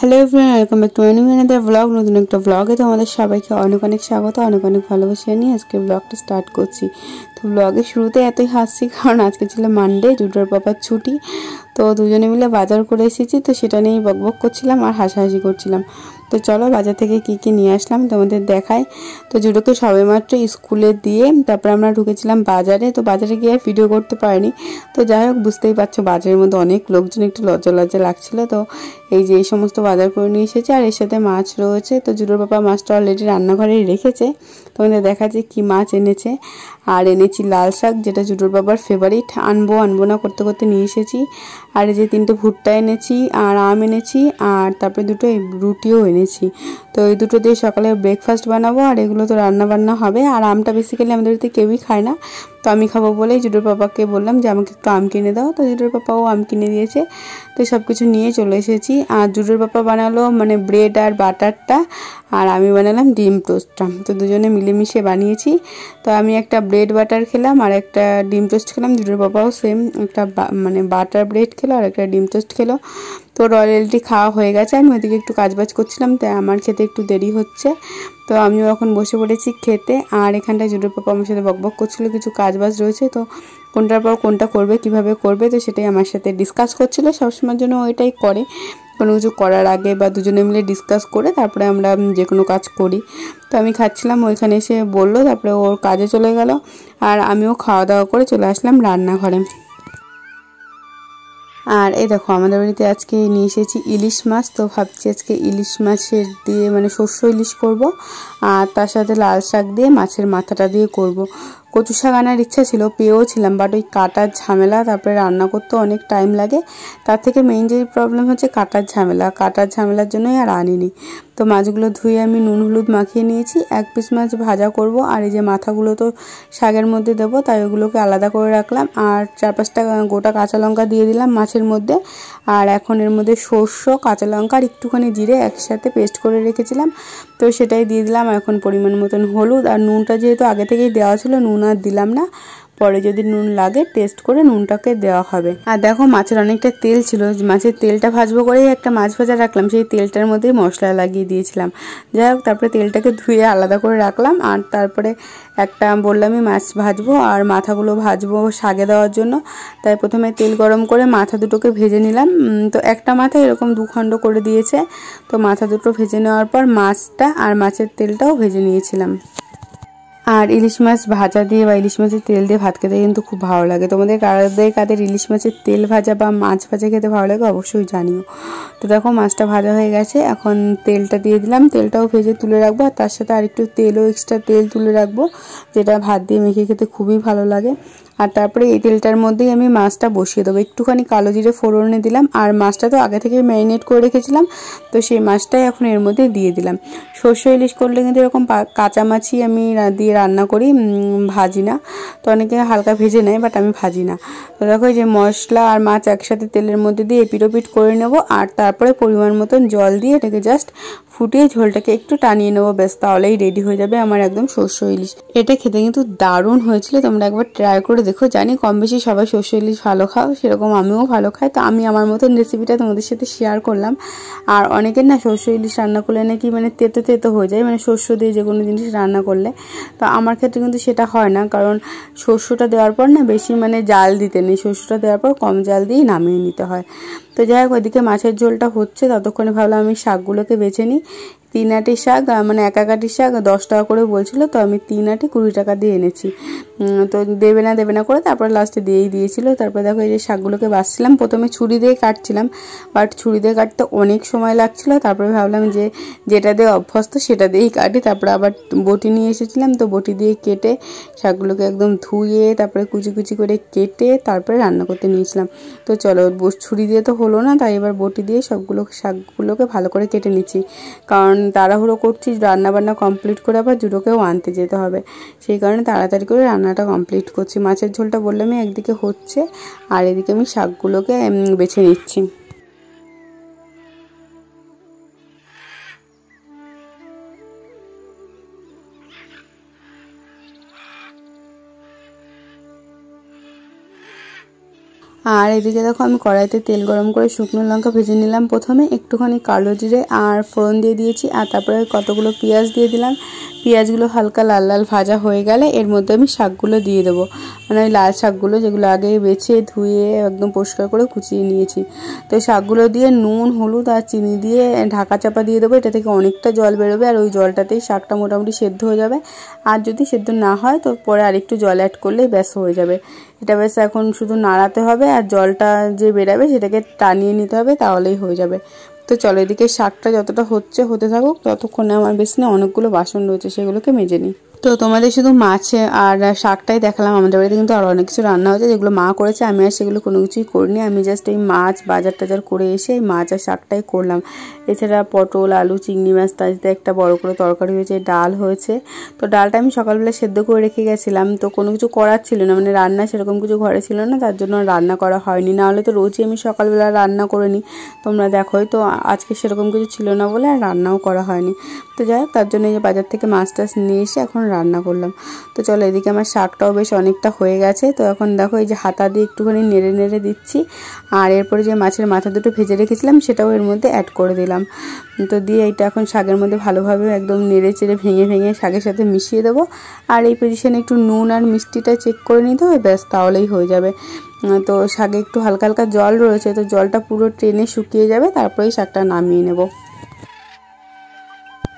Hello everyone, welcome back to another blog. নতুন একটা ব্লগে তোমাদের সবাইকে অনেক অনেক স্বাগত, অনেক অনেক ভালোবাসা নিয়ে আজকে ব্লগটা স্টার্ট করছি। তো ব্লগের শুরুতে এতই হাসছি কারণ আজকে ছিল মানডে, জুডোর পাপার ছুটি। তো দুজনে মিলে বাজার করে এসেছি, তো সেটা নিয়েই বকবক করছিলাম আর হাসাহাসি করছিলাম। তো চলো বাজার থেকে কি কি নিয়ে আসলাম তোমাদের দেখাই। তো জুডোকে সবেমাত্র স্কুলে দিয়ে তারপর আমরা ঢুকেছিলাম বাজারে। তো বাজারে গিয়ে আর ভিডিও করতে পারিনি। তো যাই হোক, বুঝতেই পারছো বাজারের মধ্যে অনেক লোকজন, একটু লজ্জা লজ্জা লাগছিলো। তো এই যে এই সমস্ত বাজার করে নিয়ে এসেছে আর এর সাথে মাছ রয়েছে। তো জুডোর পাপা মাছটা অলরেডি রান্নাঘরেই রেখেছে। তোমাদের দেখা যায় কি মাছ এনেছে। আর এনেছি লাল শাক, যেটা জুডোর বাবার ফেভারিট। আনবো না করতে করতে নিয়ে এসেছি। আর এই যে 3টে ভুট্টা এনেছি আর আম এনেছি, আর তারপরে 2টো রুটিও এনেছি। তো এই দুটো দিয়ে সকালে ব্রেকফাস্ট বানাবো আর এগুলো তো রান্না বান্না হবে। আর আমটা বেসিক্যালি আমাদের বাড়িতে কেউই খায় না, তো আমি খাবো বলেই জুডোর পাপাকে বললাম যে আমাকে একটু আম কিনে দাও। তো জুডোর পাপাও আম কিনে দিয়েছে। তো সব কিছু নিয়ে চলে এসেছি। আর জুডোর পাপা বানালো মানে ব্রেড আর বাটারটা, আর আমি বানালাম ডিম টোস্টটা। তো দুজনে মিলেমিশে বানিয়েছি। তো আমি একটা ব্রেড বাটার খেলাম আর একটা ডিম টোস্ট খেলাম। জুডোর পাপাও সেম একটা মানে বাটার ব্রেড খেলো আর একটা ডিম টোস্ট খেলো। তো রয়্যালটি খাওয়া হয়ে গেছে। আমি ওইদিকে একটু কাজবাজ করছিলাম, তাই আমার খেতে একটু দেরি হচ্ছে। তো আমিও এখন বসে পড়েছি খেতে। আর এখানটায় জুডোর পাপা আমার সাথে বকবক করছিল, কিছু কাজবাজ রয়েছে, তো কোনটার পর কোনটা করবে, কিভাবে করবে, তো সেটাই আমার সাথে ডিসকাস করছিল। সবসময়ের জন্য ওইটাই করে, কোনো কিছু করার আগে বা দুজনে মিলে ডিসকাস করে তারপরে আমরা যে কোনো কাজ করি। তো আমি খাচ্ছিলাম, ওইখানে এসে বললো, তারপরে ওর কাজে চলে গেল আর আমিও খাওয়া দাওয়া করে চলে আসলাম রান্নাঘরে। আর এই দেখো আমাদের বাড়িতে আজকে নিয়ে এসেছি ইলিশ মাছ। তো ভাবছি আজকে ইলিশ মাছের দিয়ে মানে শস্য ইলিশ করব, আর তার সাথে লাল শাক দিয়ে মাছের মাথাটা দিয়ে করব। কচু শাক আনার ইচ্ছা ছিল, পেয়েও ছিলাম, বাট ওই কাটার ঝামেলা, তারপরে রান্না করতে অনেক টাইম লাগে। তার থেকে মেইন যে প্রবলেম হচ্ছে কাটার ঝামেলার জন্যই আর আনিনি। তো মাছগুলো ধুয়ে আমি নুন হলুদ মাখিয়ে নিয়েছি। 1 পিস মাছ ভাজা করব, আর এই যে মাথাগুলো তো শাকের মধ্যে দেবো, তাই ওগুলোকে আলাদা করে রাখলাম। আর 4-5টা গোটা কাঁচা লঙ্কা দিয়ে দিলাম মাছের মধ্যে। আর এখন এর মধ্যে সর্ষে, কাঁচা লঙ্কা আর একটুখানি জিরে একসাথে পেস্ট করে রেখেছিলাম, তো সেটাই দিয়ে দিলাম। এখন পরিমাণ মতন হলুদ, আর নুনটা যেহেতু আগে থেকেই দেওয়া ছিল নুন আর দিলাম না, পরে যদি নুন লাগে টেস্ট করে নুনটাকে দেওয়া হবে। আর দেখো মাছের অনেকটা তেল ছিল, মাছের তেলটা ভাজবো করেই একটা মাছ ভাজা রাখলাম, সেই তেলটার মধ্যেই মশলা লাগিয়ে দিয়েছিলাম। যাই হোক, তারপরে তেলটাকে ধুয়ে আলাদা করে রাখলাম। আর তারপরে একটা বললামই মাছ ভাজবো আর মাথাগুলো ভাজবো শাকে দেওয়ার জন্য। তাই প্রথমে তেল গরম করে মাথা দুটোকে ভেজে নিলাম। তো একটা মাথা এরকম 2 খণ্ড করে দিয়েছে। তো মাথা দুটো ভেজে নেওয়ার পর মাছটা আর মাছের তেলটাও ভেজে নিয়েছিলাম। আর ইলিশ মাছ ভাজা দিয়ে বা ইলিশ মাছের তেল দিয়ে ভাত খেতে কিন্তু খুব ভালো লাগে। তোমাদের কাদের ইলিশ মাছের তেল ভাজা বা মাছ ভাজা খেতে ভালো লাগে অবশ্যই জানিও। তো দেখো মাছটা ভাজা হয়ে গেছে, এখন তেলটা দিয়ে দিলাম। তেলটাও ভেজে তুলে রাখবো, আর তার সাথে আরেকটু এক্সট্রা তেল তুলে রাখবো, যেটা ভাত দিয়ে মেখে খেতে খুবই ভালো লাগে। আর তারপরে এই তেলটার মধ্যেই আমি মাছটা বসিয়ে দেবো। একটুখানি কালো জিরে ফোড়নে দিলাম, আর মাছটা তো আগে থেকে ম্যারিনেট করে রেখেছিলাম, তো সেই মাছটাই এখন এর মধ্যে দিয়ে দিলাম। সর্ষে ইলিশ করলে কিন্তু এরকম কাঁচা মাছই আমি দিয়ে রান্না করি, ভাজি না। তো অনেকে হালকা ভেজে নেয়, বাট আমি ভাজি না। তো দেখো এই যে মশলা আর মাছ একসাথে তেলের মধ্যে দিয়ে এপিট করে নেব, আর তারপরে পরিমাণ মতন জল দিয়ে এটাকে জাস্ট ফুটিয়ে ঝোলটাকে একটু টানিয়ে নেবো, ব্যাস তাহলেই রেডি হয়ে যাবে আমার একদম সর্ষে ইলিশ। এটা খেতে কিন্তু দারুণ হয়েছিল, তোমরা একবার ট্রাই করে দেখো। জানি কম বেশি সবাই সর্ষে ইলিশ ভালো খাও, সেরকম আমিও ভালো খাই। তো আমি আমার মতন রেসিপিটা তোমাদের সাথে শেয়ার করলাম। আর অনেকের না সর্ষে ইলিশ রান্না করলে নাকি মানে তেতো হয়ে যায়, মানে শস্য দিয়ে যে কোনো জিনিস রান্না করলে। তো আমার ক্ষেত্রে কিন্তু সেটা হয় না, কারণ শস্যটা দেওয়ার পর না বেশি মানে জাল দিতে নেই, শস্যটা দেওয়ার পর কম জাল দিয়েই নামিয়ে নিতে হয়। তো যাই হোক, ওইদিকে মাছের ঝোলটা হচ্ছে, ততক্ষণে ভাবলাম আমি শাকগুলোকে বেছে নিই। 3 আটি শাক, মানে 1 আটি শাক 10 টাকা করে বলছিল, তো আমি 3 আটি 20 টাকা দিয়ে এনেছি। তো দেবে না করে তারপরে লাস্টে দিয়েই দিয়েছিল। তারপরে দেখো এই যে শাকগুলোকে বাছছিলাম, প্রথমে ছুরি দিয়ে কাটছিলাম, বাট ছুরি দিয়ে কাটতে অনেক সময় লাগছিল। তারপরে ভাবলাম যে যেটা দিয়ে অভ্যস্ত সেটা দিয়েই কাটি। তারপরে আবার বটি নিয়ে এসেছিলাম, তো বটি দিয়ে কেটে শাকগুলোকে একদম ধুয়ে তারপরে কুচি কুচি করে কেটে তারপরে রান্না করতে নিয়েছিলাম। তো চলো, ছুরি দিয়ে তো হলো না, তাই এবার বটি দিয়ে শাকগুলোকে ভালো করে কেটে নিচ্ছি, কারণ তাড়াহুড়ো করছি রান্নাবান্না কমপ্লিট করে আবার জুডোকেও আনতে যেতে হবে, সেই কারণে তাড়াতাড়ি করে রান্নাটা কমপ্লিট করছি। মাছের ঝোলটা বললামই একদিকে হচ্ছে, আর এদিকে আমি শাকগুলোকে বেছে নিচ্ছি। আর এদিকে দেখো আমি কড়াইতে তেল গরম করে শুকনো লঙ্কা ভেজে নিলাম, প্রথমে একটুখানি কালো জিরে আর ফোড়ন দিয়ে দিয়েছি, আর তারপরে কতগুলো পেঁয়াজ দিয়ে দিলাম। পেঁয়াজগুলো হালকা লাল লাল ভাজা হয়ে গেলে এর মধ্যে আমি শাকগুলো দিয়ে দেবো, মানে ওই লাল শাকগুলো যেগুলো আগে বেছে ধুয়ে একদম পরিষ্কার করে কুচিয়ে নিয়েছি। তো শাকগুলো দিয়ে নুন হলুদ আর চিনি দিয়ে ঢাকা চাপা দিয়ে দেবো, এটা থেকে অনেকটা জল বেরোবে আর ওই জলটাতেই শাকটা মোটামুটি সেদ্ধ হয়ে যাবে। আর যদি সেদ্ধ না হয় তো পরে আরেকটু জল অ্যাড করলেই ব্যাস হয়ে যাবে। এটা বেশ এখন শুধু নাড়াতে হবে আর জলটা যে বেরাবে সেটাকে টানিয়ে নিতে হবে, তাহলেই হয়ে যাবে। তো চলো এদিকে শাকটা যতটা হতে থাকুক, ততক্ষণে আমার বেসিনে অনেকগুলো বাসন রয়েছে, সেগুলোকে মেজে নিই। তো তোমাদের শুধু মাছ আর শাকটাই দেখালাম, আমাদের বাড়িতে কিন্তু আরও অনেক কিছু রান্না হয়েছে যেগুলো মা করেছে, আমি আর সেগুলো কোনো কিছুই করিনি। আমি জাস্ট এই মাছ বাজার টাজার করে এসে এই মাছ আর শাকটাই করলাম। এছাড়া পটল আলু চিংড়ি মাছ তাজতে একটা বড় করে তরকারি হয়েছে, ডাল হয়েছে। তো ডালটা আমি সকালবেলা সেদ্ধ করে রেখে গেছিলাম, তো কোনো কিছু করার ছিল না, মানে রান্না সেরকম কিছু ঘরে ছিল না, তার জন্য রান্না করা হয়নি। নাহলে তো রোজই আমি সকালবেলা রান্না করে নিই, তোমরা দেখোই তো। আজকে সেরকম কিছু ছিল না বলে আর রান্নাও করা হয়নি। তো যাই হোক, তার জন্য এই যে বাজার থেকে মাছ টাছ নিয়ে এসে এখন রান্না করলাম। তো চলো এদিকে আমার শাকটাও বেশ অনেকটা হয়ে গেছে। তো এখন দেখো এই যে হাতা দিয়ে একটুখানি নেড়ে নেড়ে দিচ্ছি, আর এরপরে যে মাছের মাথা দুটো ভেজে রেখেছিলাম সেটাও এর মধ্যে অ্যাড করে দিলাম। তো দিয়ে এইটা এখন শাকের মধ্যে ভালোভাবে একদম নেড়ে চেড়ে ভেঙে ভেঙে শাকের সাথে মিশিয়ে দেবো। আর এই পজিশনে একটু নুন আর মিষ্টিটা চেক করে নিতে হবে, ব্যাস তাহলেই হয়ে যাবে। তো শাকে একটু হালকা হালকা জল রয়েছে, তো জলটা পুরো টেনে শুকিয়ে যাবে, তারপরেই শাকটা নামিয়ে নেব।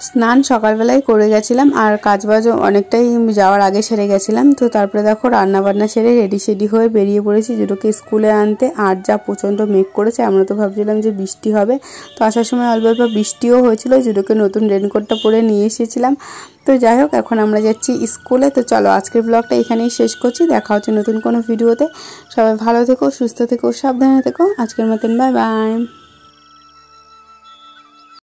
স্নান সকালবেলায় করে গেছিলাম আর কাজবাজও অনেকটাই যাওয়ার আগে সেরে গেছিলাম। তো তারপরে দেখো রান্নাবান্না সেরে রেডি হয়ে বেরিয়ে পড়েছি জুডোকে স্কুলে আনতে। আর যা প্রচণ্ড মেঘ করেছে, আমরা তো ভাবছিলাম যে বৃষ্টি হবে, তো আসার সময় অল্প অল্প বৃষ্টিও হয়েছিল। জুডোকে নতুন রেনকোটটা পরে নিয়ে এসেছিলাম। তো যাই হোক, এখন আমরা যাচ্ছি স্কুলে। তো চলো আজকের ব্লগটা এখানেই শেষ করছি, দেখা হচ্ছে নতুন কোনো ভিডিওতে। সবাই ভালো থেকো, সুস্থ থেকো, সাবধানে থেকো। আজকের মতন বাই বাই।